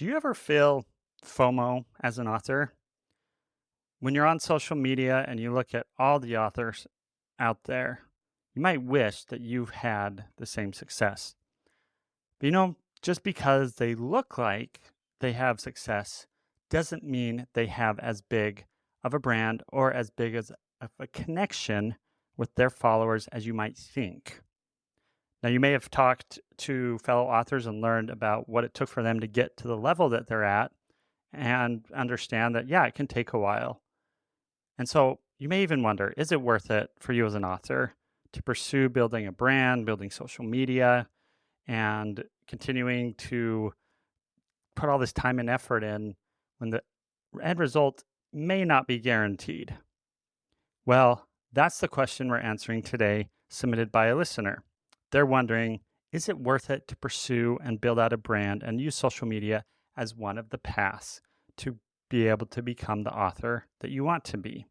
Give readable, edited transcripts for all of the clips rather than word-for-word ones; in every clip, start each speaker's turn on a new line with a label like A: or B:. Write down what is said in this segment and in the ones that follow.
A: Do you ever feel FOMO as an author? When you're on social media and you look at all the authors out there, you might wish that you've had the same success. But just because they look like they have success doesn't mean they have as big of a brand or as big as of a connection with their followers as you might think. Now, you may have talked to fellow authors and learned about what it took for them to get to the level that they're at and understand that, yeah, it can take a while. And so you may even wonder, is it worth it for you as an author to pursue building a brand, building social media, and continuing to put all this time and effort in when the end result may not be guaranteed? Well, that's the question we're answering today, submitted by a listener. They're wondering, is it worth it to pursue and build out a brand and use social media as one of the paths to be able to become the author that you want to be?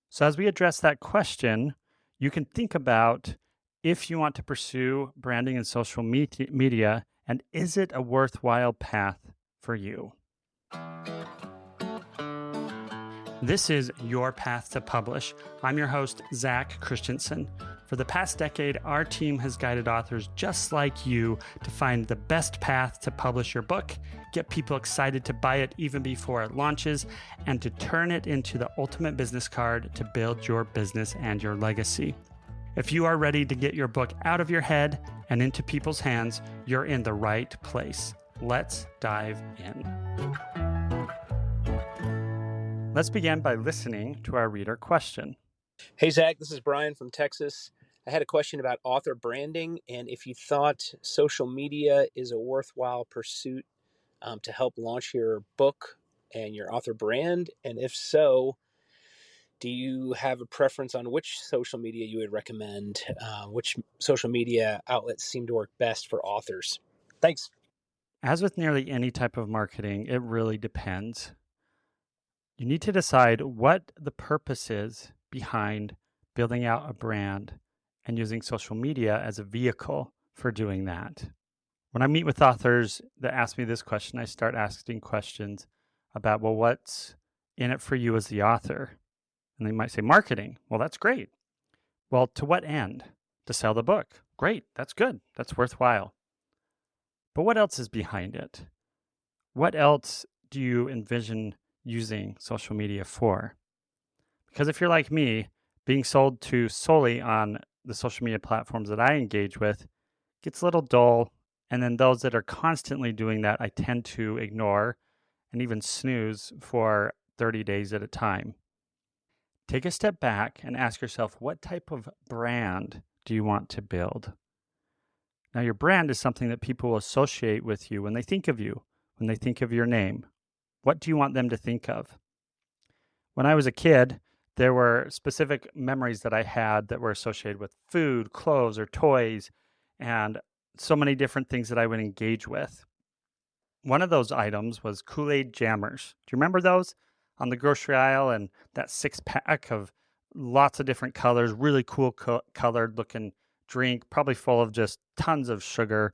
A: So, as we address that question, you can think about if you want to pursue branding and social media, and is it a worthwhile path for you? This is Your Path to Publish. I'm your host, Zach Christensen. For the past decade, our team has guided authors just like you to find the best path to publish your book, get people excited to buy it even before it launches, and to turn it into the ultimate business card to build your business and your legacy. If you are ready to get your book out of your head and into people's hands, you're in the right place. Let's dive in. Let's begin by listening to our reader question.
B: Hey, Zach, this is Brian from Texas. I had a question about author branding and if you thought social media is a worthwhile pursuit to help launch your book and your author brand. And if so, do you have a preference on which social media you would recommend? Which social media outlets seem to work best for authors? Thanks.
A: As with nearly any type of marketing, it really depends. You need to decide what the purpose is behind building out a brand and using social media as a vehicle for doing that. When I meet with authors that ask me this question, I start asking questions about, well, what's in it for you as the author? And they might say marketing. Well, that's great. Well, to what end? To sell the book. Great. That's good. That's worthwhile. But what else is behind it? What else do you envision using social media for? Because if you're like me, being sold to solely on the social media platforms that I engage with gets a little dull. And then those that are constantly doing that, I tend to ignore and even snooze for 30 days at a time. Take a step back and ask yourself, what type of brand do you want to build? Now, your brand is something that people will associate with you when they think of you, when they think of your name. What do you want them to think of? When I was a kid, there were specific memories that I had that were associated with food, clothes, or toys, and so many different things that I would engage with. One of those items was Kool-Aid jammers. Do you remember those on the grocery aisle? And that 6-pack of lots of different colors, really cool colored looking drink, probably full of just tons of sugar,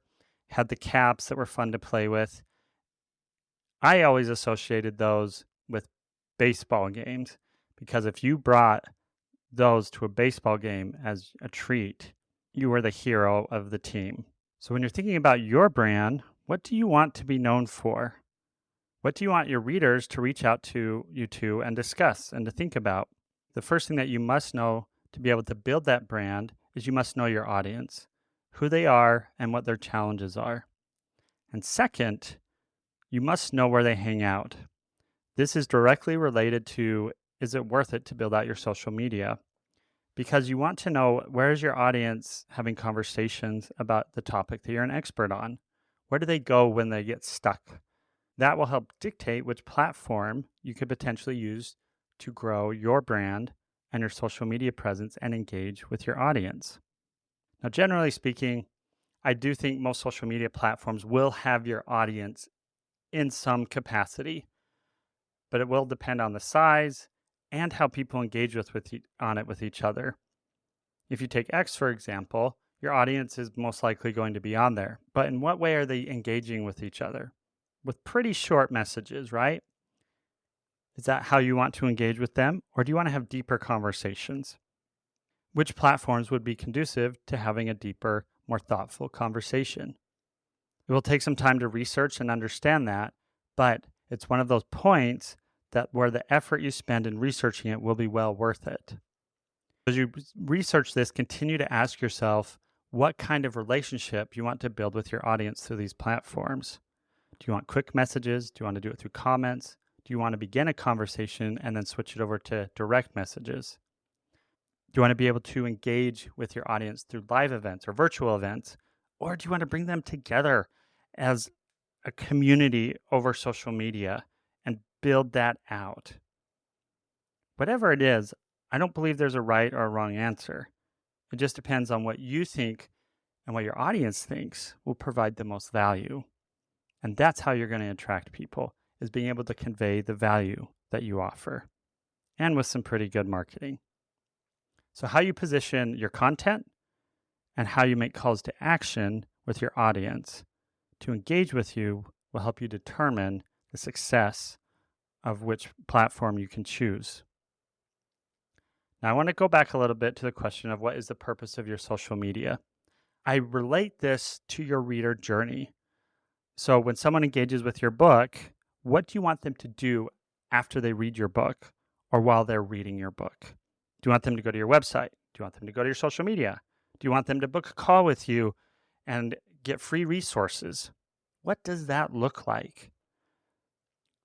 A: had the caps that were fun to play with. I always associated those with baseball games because if you brought those to a baseball game as a treat, you were the hero of the team. So when you're thinking about your brand, what do you want to be known for? What do you want your readers to reach out to you to and discuss and to think about? The first thing that you must know to be able to build that brand is you must know your audience, who they are and what their challenges are. And second, you must know where they hang out. This is directly related to, is it worth it to build out your social media? Because you want to know, where is your audience having conversations about the topic that you're an expert on? Where do they go when they get stuck? That will help dictate which platform you could potentially use to grow your brand and your social media presence and engage with your audience. Now, generally speaking, I do think most social media platforms will have your audience in some capacity, but it will depend on the size and how people engage on it with each other. If you take X, for example, your audience is most likely going to be on there, but in what way are they engaging with each other? with pretty short messages, right? Is that how you want to engage with them? Or do you want to have deeper conversations? Which platforms would be conducive to having a deeper, more thoughtful conversation? It will take some time to research and understand that, but it's one of those points that where the effort you spend in researching it will be well worth it. As you research this, continue to ask yourself what kind of relationship you want to build with your audience through these platforms. Do you want quick messages? Do you want to do it through comments? Do you want to begin a conversation and then switch it over to direct messages? Do you want to be able to engage with your audience through live events or virtual events? Or do you want to bring them together as a community over social media and build that out? Whatever it is, I don't believe there's a right or a wrong answer. It just depends on what you think and what your audience thinks will provide the most value. And that's how you're going to attract people, is being able to convey the value that you offer, and with some pretty good marketing. So how you position your content and how you make calls to action with your audience to engage with you will help you determine the success of which platform you can choose. Now, I want to go back a little bit to the question of what is the purpose of your social media. I relate this to your reader journey. So when someone engages with your book, what do you want them to do after they read your book or while they're reading your book? Do you want them to go to your website? Do you want them to go to your social media? Do you want them to book a call with you and get free resources? What does that look like?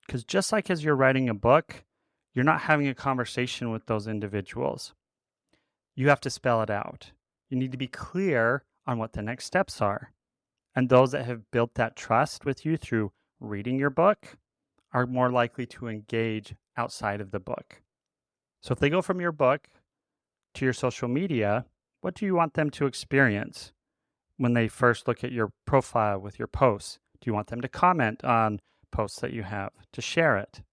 A: Because just like as you're writing a book, you're not having a conversation with those individuals. You have to spell it out. You need to be clear on what the next steps are. And those that have built that trust with you through reading your book are more likely to engage outside of the book. So if they go from your book to your social media, what do you want them to experience when they first look at your profile with your posts? Do you want them to comment on posts that you have, to share it?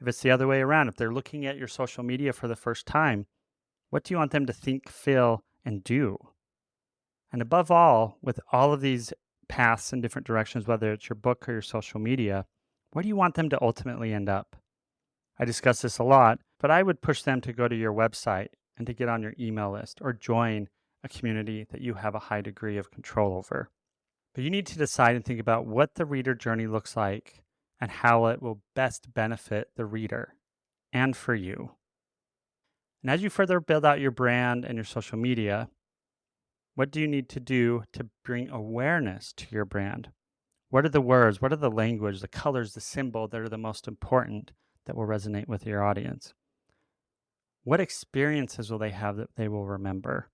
A: If it's the other way around, if they're looking at your social media for the first time, what do you want them to think, feel, and do? And above all, with all of these paths in different directions, whether it's your book or your social media, where do you want them to ultimately end up? I discuss this a lot, but I would push them to go to your website and to get on your email list or join a community that you have a high degree of control over. But you need to decide and think about what the reader journey looks like and how it will best benefit the reader and for you. And as you further build out your brand and your social media, what do you need to do to bring awareness to your brand? What are the words, what are the language, the colors, the symbol that are the most important that will resonate with your audience? What experiences will they have that they will remember?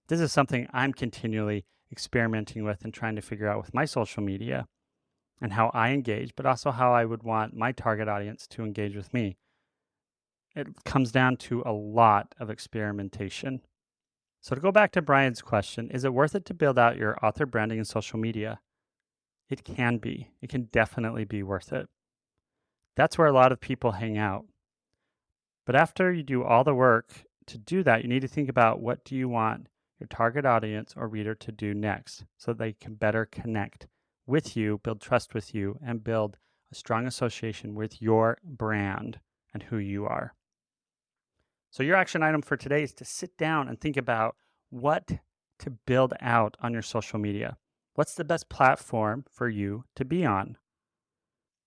A: This is something I'm continually experimenting with and trying to figure out with my social media and how I engage, but also how I would want my target audience to engage with me. It comes down to a lot of experimentation. So to go back to Brian's question, is it worth it to build out your author branding in social media? It can be. It can definitely be worth it. That's where a lot of people hang out. But after you do all the work to do that, you need to think about what do you want your target audience or reader to do next so they can better connect with you, build trust with you, and build a strong association with your brand and who you are. So your action item for today is to sit down and think about what to build out on your social media. What's the best platform for you to be on?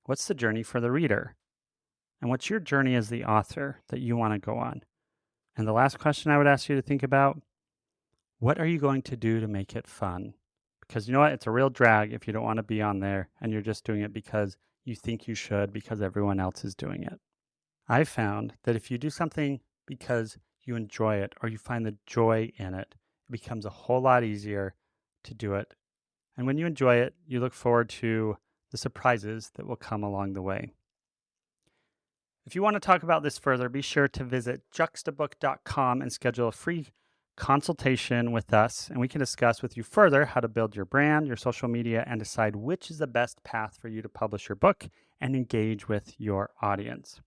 A: What's the journey for the reader? And what's your journey as the author that you want to go on? And the last question I would ask you to think about, what are you going to do to make it fun? Because you know what? It's a real drag if you don't want to be on there and you're just doing it because you think you should because everyone else is doing it. I've found that if you do something because you enjoy it or you find the joy in it, it becomes a whole lot easier to do it. And when you enjoy it, you look forward to the surprises that will come along the way. If you want to talk about this further, be sure to visit juxtabook.com and schedule a free consultation with us, and we can discuss with you further how to build your brand, your social media, and decide which is the best path for you to publish your book and engage with your audience.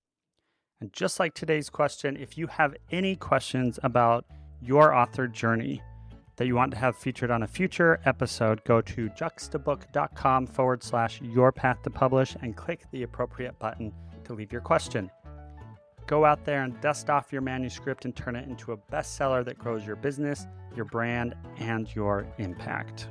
A: And just like today's question, if you have any questions about your author journey that you want to have featured on a future episode, go to juxtabook.com/your path to publish and click the appropriate button to leave your question. Go out there and dust off your manuscript and turn it into a bestseller that grows your business, your brand, and your impact.